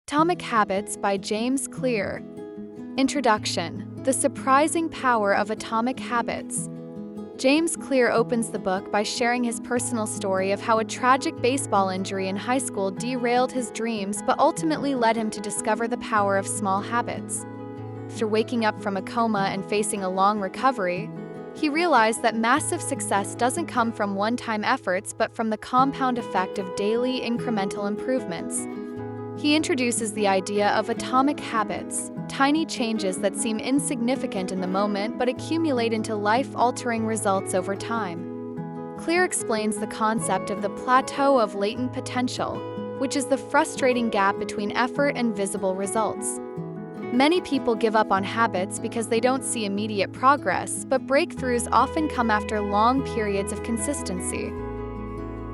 Atomic Habits by James Clear. Introduction: The surprising power of atomic habits. James Clear opens the book by sharing his personal story of how a tragic baseball injury in high school derailed his dreams but ultimately led him to discover the power of small habits. After waking up from a coma and facing a long recovery, he realized that massive success doesn't come from one-time efforts but from the compound effect of daily incremental improvements. He introduces the idea of atomic habits, tiny changes that seem insignificant in the moment but accumulate into life-altering results over time. Clear explains the concept of the plateau of latent potential, which is the frustrating gap between effort and visible results. Many people give up on habits because they don't see immediate progress, but breakthroughs often come after long periods of consistency.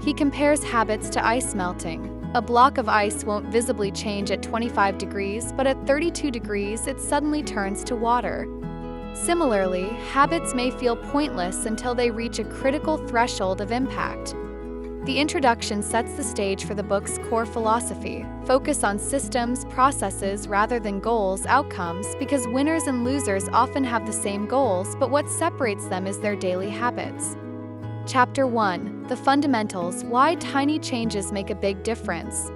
He compares habits to ice melting. A block of ice won't visibly change at 25 degrees, but at 32 degrees it suddenly turns to water. Similarly, habits may feel pointless until they reach a critical threshold of impact. The introduction sets the stage for the book's core philosophy: focus on systems, processes, rather than goals, outcomes, because winners and losers often have the same goals, but what separates them is their daily habits. Chapter 1: The Fundamentals: Why Tiny Changes Make a Big Difference.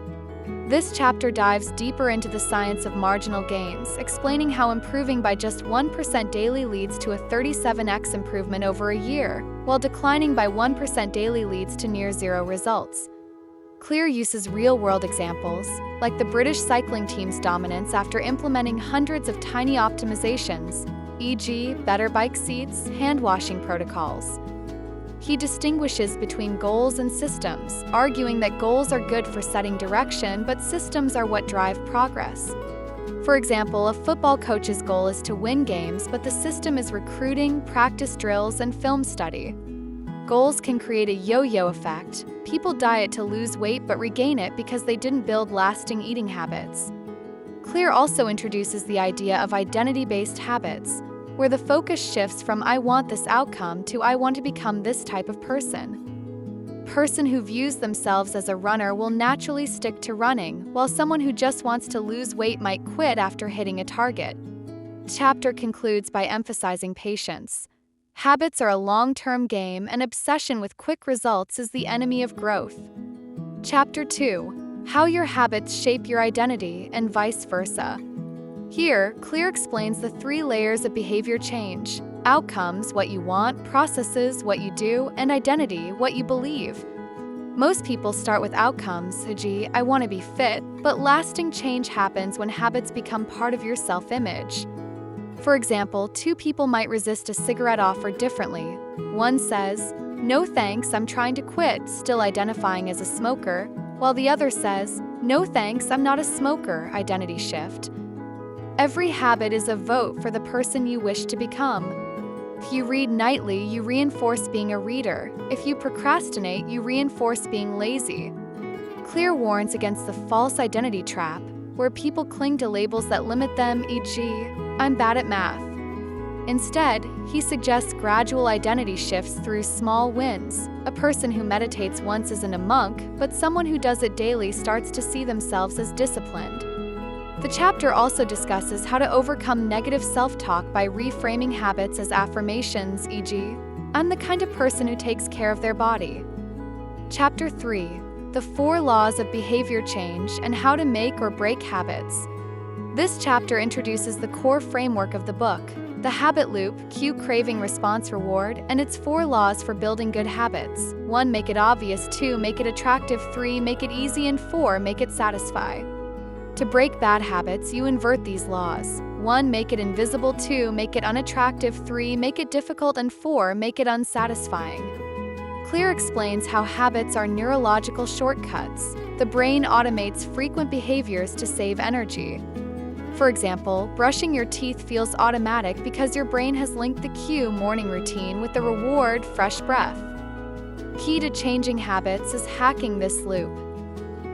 This chapter dives deeper into the science of marginal gains, explaining how improving by just 1% daily leads to a 37x improvement over a year, while declining by 1% daily leads to near zero results. Clear uses real-world examples, like the British cycling team's dominance after implementing hundreds of tiny optimizations, e.g., better bike seats, hand-washing protocols. He distinguishes between goals and systems, arguing that goals are good for setting direction, but systems are what drive progress. For example, a football coach's goal is to win games, but the system is recruiting, practice drills, and film study. Goals can create a yo-yo effect. People diet to lose weight but regain it because they didn't build lasting eating habits. Clear also introduces the idea of identity-based habits, where the focus shifts from "I want this outcome" to "I want to become this type of person." A person who views themselves as a runner will naturally stick to running, while someone who just wants to lose weight might quit after hitting a target. The chapter concludes by emphasizing patience. Habits are a long-term game, and obsession with quick results is the enemy of growth. Chapter 2: How Your Habits Shape Your Identity, and Vice Versa. Here, Clear explains the 3 layers of behavior change: outcomes, what you want; processes, what you do; and identity, what you believe. Most people start with outcomes, e.g., I want to be fit, but lasting change happens when habits become part of your self-image. For example, 2 people might resist a cigarette offer differently. One says, "No thanks, I'm trying to quit," still identifying as a smoker, while the other says, "No thanks, I'm not a smoker," identity shift. Every habit is a vote for the person you wish to become. If you read nightly, you reinforce being a reader. If you procrastinate, you reinforce being lazy. Clear warns against the false identity trap, where people cling to labels that limit them, e.g., I'm bad at math. Instead, he suggests gradual identity shifts through small wins. A person who meditates once isn't a monk, but someone who does it daily starts to see themselves as disciplined. The chapter also discusses how to overcome negative self-talk by reframing habits as affirmations, e.g., I'm the kind of person who takes care of their body. Chapter 3: The 4 Laws of Behavior Change, and How to Make or Break Habits. This chapter introduces the core framework of the book: the habit loop, cue, craving, response, reward, and its 4 laws for building good habits. 1. Make it obvious. 2. Make it attractive. 3. Make it easy. And 4. Make it satisfy. To break bad habits, you invert these laws. 1. Make it invisible. 2. Make it unattractive. 3. Make it difficult. And 4. Make it unsatisfying. Clear explains how habits are neurological shortcuts. The brain automates frequent behaviors to save energy. For example, brushing your teeth feels automatic because your brain has linked the cue, morning routine, with the reward, fresh breath. Key to changing habits is hacking this loop.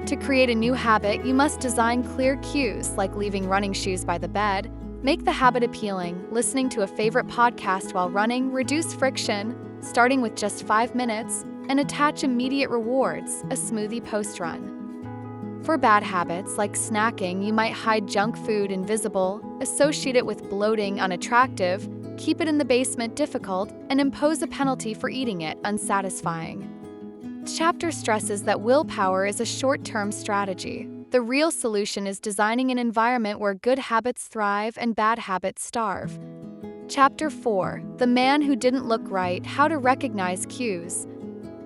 To create a new habit, you must design clear cues, like leaving running shoes by the bed, make the habit appealing, listening to a favorite podcast while running, reduce friction, starting with just 5 minutes, and attach immediate rewards, a smoothie post-run. For bad habits like snacking, you might hide junk food invisible, associate it with bloating unattractive, keep it in the basement difficult, and impose a penalty for eating it unsatisfying. Chapter stresses that willpower is a short-term strategy. The real solution is designing an environment where good habits thrive and bad habits starve. Chapter 4. The Man Who Didn't Look Right: How to Recognize Cues.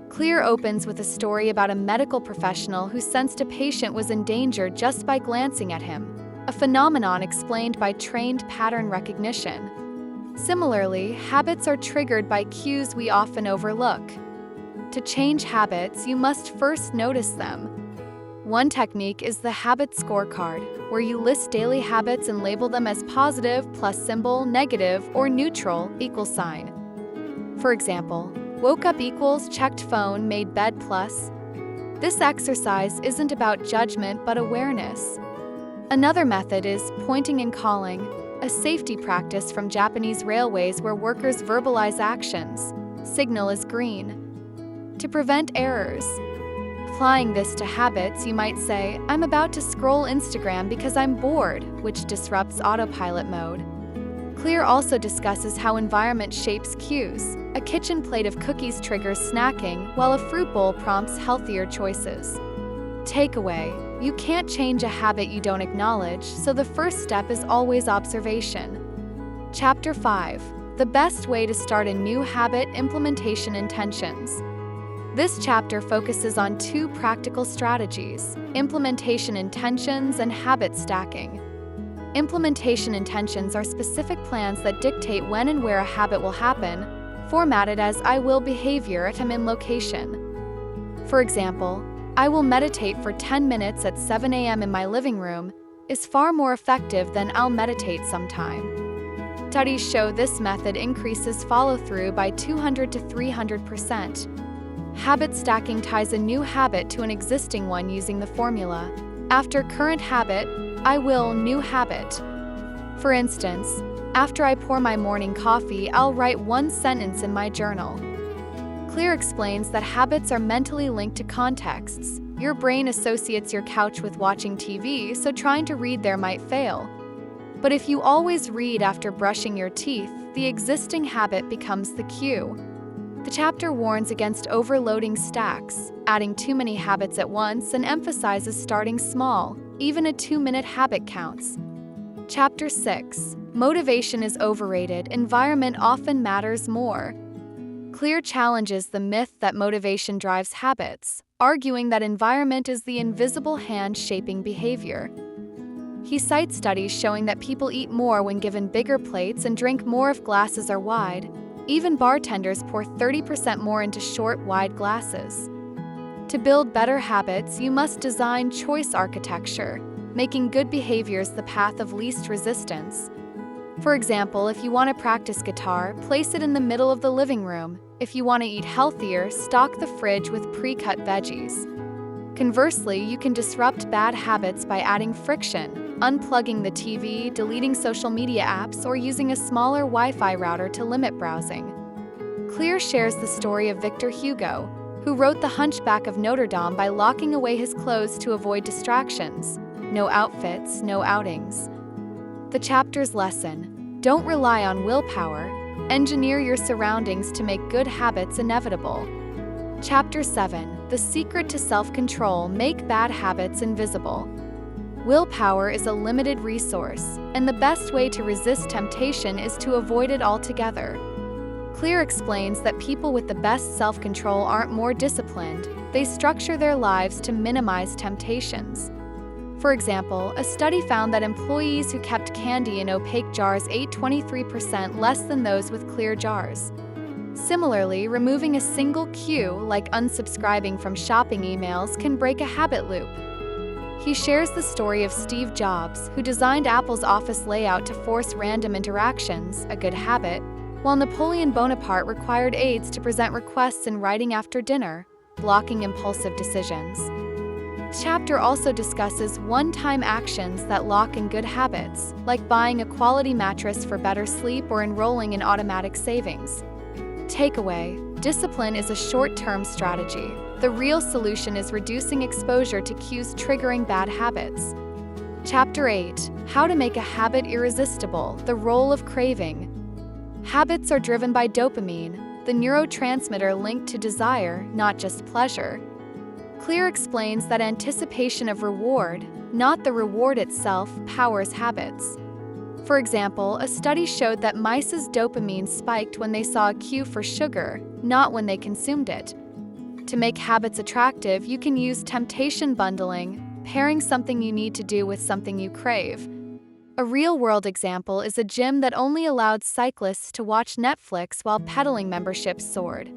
Clear opens with a story about a medical professional who sensed a patient was in danger just by glancing at him, a phenomenon explained by trained pattern recognition. Similarly, habits are triggered by cues we often overlook. To change habits, you must first notice them. One technique is the habit scorecard, where you list daily habits and label them as positive plus symbol, negative, or neutral equal sign. For example, woke up equals checked phone, made bed plus. This exercise isn't about judgment but awareness. Another method is pointing and calling, a safety practice from Japanese railways where workers verbalize actions. Signal is green. To prevent errors. Applying this to habits, you might say, I'm about to scroll Instagram because I'm bored, which disrupts autopilot mode. Clear also discusses how environment shapes cues. A kitchen plate of cookies triggers snacking, while a fruit bowl prompts healthier choices. Takeaway: you can't change a habit you don't acknowledge, so the first step is always observation. Chapter 5. The best way to start a new habit: implementation intentions. This chapter focuses on two practical strategies: implementation intentions and habit stacking. Implementation intentions are specific plans that dictate when and where a habit will happen, formatted as I will behavior at I'm in location. For example, I will meditate for 10 minutes at 7 a.m. in my living room is far more effective than I'll meditate sometime. Studies show this method increases follow-through by 200 to 300%. Habit stacking ties a new habit to an existing one using the formula: after current habit, I will new habit. For instance, after I pour my morning coffee, I'll write one sentence in my journal. Clear explains that habits are mentally linked to contexts. Your brain associates your couch with watching TV, so trying to read there might fail. But if you always read after brushing your teeth, the existing habit becomes the cue. The chapter warns against overloading stacks, adding too many habits at once, and emphasizes starting small. Even a 2-minute habit counts. Chapter 6. Motivation is overrated. Environment often matters more. Clear challenges the myth that motivation drives habits, arguing that environment is the invisible hand shaping behavior. He cites studies showing that people eat more when given bigger plates and drink more if glasses are wide. Even bartenders pour 30% more into short, wide glasses. To build better habits, you must design choice architecture, making good behaviors the path of least resistance. For example, if you want to practice guitar, place it in the middle of the living room. If you want to eat healthier, stock the fridge with pre-cut veggies. Conversely, you can disrupt bad habits by adding friction, unplugging the TV, deleting social media apps, or using a smaller Wi-Fi router to limit browsing. Clear shares the story of Victor Hugo, who wrote The Hunchback of Notre Dame by locking away his clothes to avoid distractions. No outfits, no outings. The chapter's lesson: don't rely on willpower, engineer your surroundings to make good habits inevitable. Chapter 7. The secret to self-control: make bad habits invisible. Willpower is a limited resource, and the best way to resist temptation is to avoid it altogether. Clear explains that people with the best self-control aren't more disciplined, they structure their lives to minimize temptations. For example, a study found that employees who kept candy in opaque jars ate 23% less than those with clear jars. Similarly, removing a single cue, like unsubscribing from shopping emails, can break a habit loop. He shares the story of Steve Jobs, who designed Apple's office layout to force random interactions, a good habit, while Napoleon Bonaparte required aides to present requests in writing after dinner, blocking impulsive decisions. The chapter also discusses one-time actions that lock in good habits, like buying a quality mattress for better sleep or enrolling in automatic savings. Takeaway: discipline is a short-term strategy. The real solution is reducing exposure to cues triggering bad habits. Chapter 8: How to Make a Habit Irresistible, the Role of Craving. Habits are driven by dopamine, the neurotransmitter linked to desire, not just pleasure. Clear explains that anticipation of reward, not the reward itself, powers habits. For example, a study showed that mice's dopamine spiked when they saw a cue for sugar, not when they consumed it. To make habits attractive, you can use temptation bundling, pairing something you need to do with something you crave. A real-world example is a gym that only allowed cyclists to watch Netflix while pedaling memberships soared.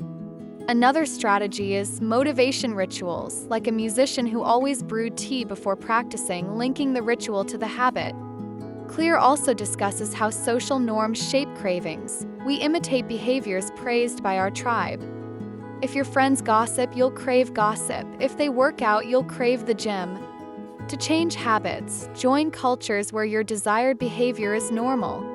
Another strategy is motivation rituals, like a musician who always brewed tea before practicing, linking the ritual to the habit. Clear also discusses how social norms shape cravings. We imitate behaviors praised by our tribe. If your friends gossip, you'll crave gossip. If they work out, you'll crave the gym. To change habits, join cultures where your desired behavior is normal.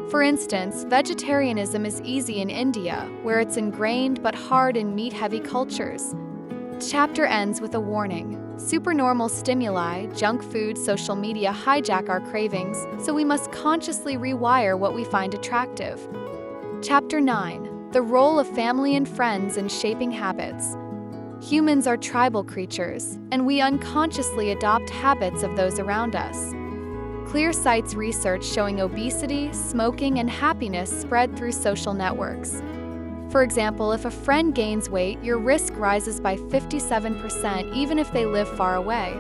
For instance, vegetarianism is easy in India, where it's ingrained but hard in meat-heavy cultures. Chapter ends with a warning. Supernormal stimuli, junk food, social media hijack our cravings, so we must consciously rewire what we find attractive. Chapter 9: The Role of Family and Friends in Shaping Habits. Humans are tribal creatures, and we unconsciously adopt habits of those around us. Clear cites research showing obesity, smoking, and happiness spread through social networks. For example, if a friend gains weight, your risk rises by 57% even if they live far away.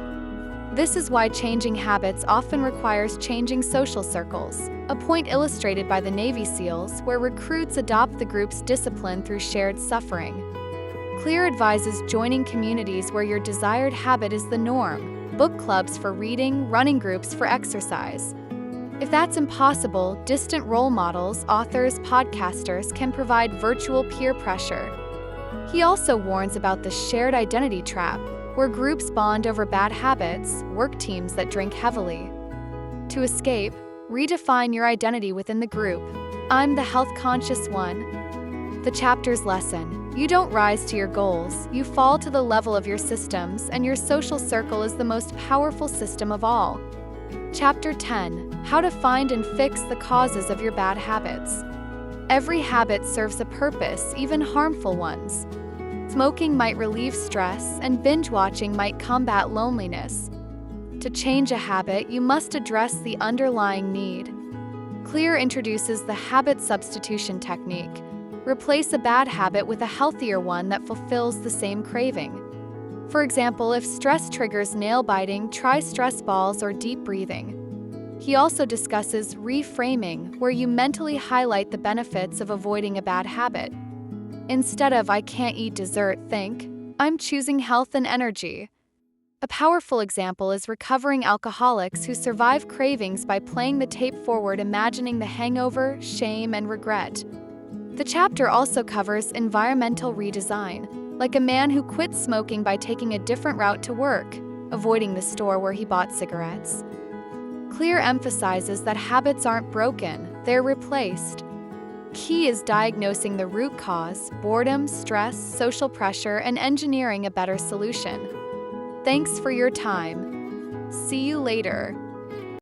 This is why changing habits often requires changing social circles, a point illustrated by the Navy SEALs, where recruits adopt the group's discipline through shared suffering. Clear advises joining communities where your desired habit is the norm, book clubs for reading, running groups for exercise. If that's impossible, distant role models, authors, podcasters can provide virtual peer pressure. He also warns about the shared identity trap, where groups bond over bad habits, work teams that drink heavily. To escape, redefine your identity within the group. I'm the health-conscious one. The chapter's lesson: you don't rise to your goals, you fall to the level of your systems, and your social circle is the most powerful system of all. Chapter 10: How to Find and Fix the Causes of Your Bad Habits. Every habit serves a purpose, even harmful ones. Smoking might relieve stress, and binge-watching might combat loneliness. To change a habit, you must address the underlying need. Clear introduces the habit substitution technique. Replace a bad habit with a healthier one that fulfills the same craving. For example, if stress triggers nail biting, try stress balls or deep breathing. He also discusses reframing, where you mentally highlight the benefits of avoiding a bad habit. Instead of "I can't eat dessert," think, "I'm choosing health and energy." A powerful example is recovering alcoholics who survive cravings by playing the tape forward, imagining the hangover, shame, and regret. The chapter also covers environmental redesign, like a man who quit smoking by taking a different route to work, avoiding the store where he bought cigarettes. Clear emphasizes that habits aren't broken, they're replaced. Key is diagnosing the root cause: boredom, stress, social pressure, and engineering a better solution. Thanks for your time. See you later.